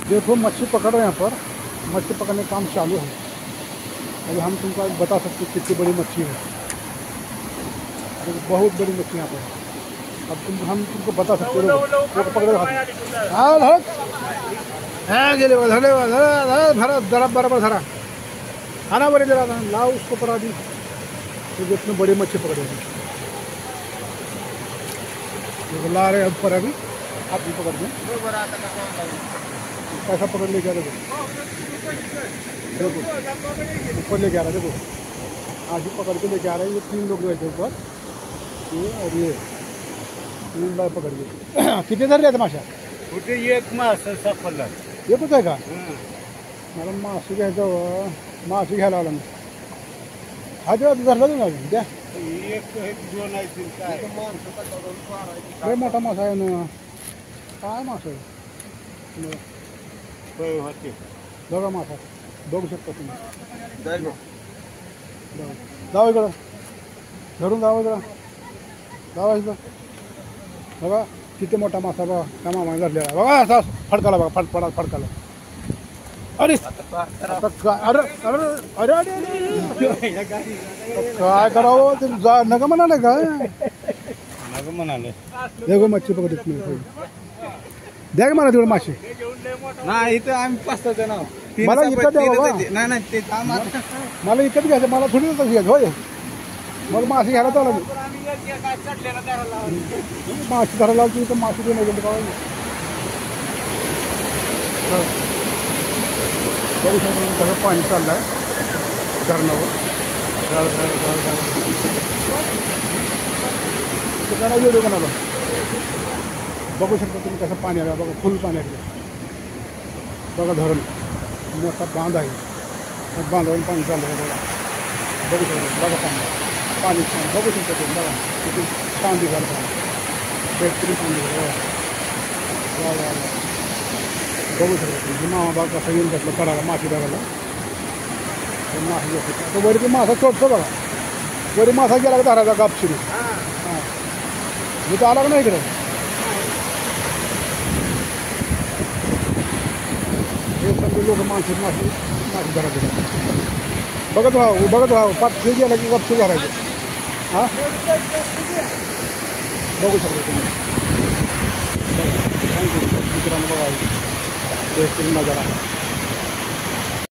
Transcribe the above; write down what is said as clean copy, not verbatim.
देखो मच्छी पकड़ रहे हैं यहाँ पर, मच्छी पकड़ने का काम चालू है। अभी हम तुमको बता सकते कितनी बड़ी मच्छी है, बहुत बड़ी मच्छी यहाँ पर। अब हम तुमको बता सकते हो पकड़े हाँ गेले धरा धरा बराबर धरा खाना बड़े जरा लाओ उसको पड़ा दी। तो इतनी बड़ी मच्छी पकड़े ला रहे ऊपर अभी आप भी पकड़ दें। कैसा पकड़ लेके आ रहे देखो, ऊपर लेके आ रहा है देखो, आज ही पकड़ के लेके आ रहे हैं। ये 3 लोग गए थे ऊपर, ये और ये 3 बार पकड़ गए। कितने धर रहे थे माशा? एक मास सापडला ये कुठं आहे का? मला मासे घ्यायचं मासे घ्यायला आला मी हा तेव्हा धरलं ना द्या लय मोठा मासा आहे ना काय मासा आहे बघा मासा बघू शकता तुम्ही जाऊ इकडं धरून जावं इकडं जावा इथं बघा किती मोठा मासा बघा त्या मामाने धरलेला बघा असा फडकाला बघा फडकाला अरे अरे अरे अरे अरे काय करावं ते नका म्हणाले का नका म्हणाले देखो मच्छी पकडत नाही द्या की मला तेवढं मासे नाही इथं आम्ही 5 जण मला इकडं द्या बाबा नाही मला इकडं घ्यायचं मला थोडी घ्यायचं होय मग मासे घ्यायला चालू मासे धरायला लावतो इथं मासे देऊन गेले का सगळं पाणी चाललं आहे धरणावर जरा व्हिडिओ बनवला बघू शकता तुम्ही कसं पाणी आलं बघा फुल पाणी आहे बघा धरण मोठा बांध आहे बांधावरून पाणी चाललं आहे बघा बघू शकता बघा पाणी बघू शकता तुम्ही बघा किती छान दिसायला पाणी बेहतरीन पाणी बघा बघू शकता तुम्ही मामा बाग कसं येऊन बसलं करायला मासे धरायला मासे घेतो तो वरी ते मासा चोटतो बघा वरी मासा गेला का धरायचा गापशिरी हां मी तर आला का नाही इकडे हे सगळे लोक मासे धरायचे बघत राहा पाच गेला की गपशी धरायचे हां बघू शकता तुम्ही थँक्यू मित्रांनो बघा बेहतरीन नजारा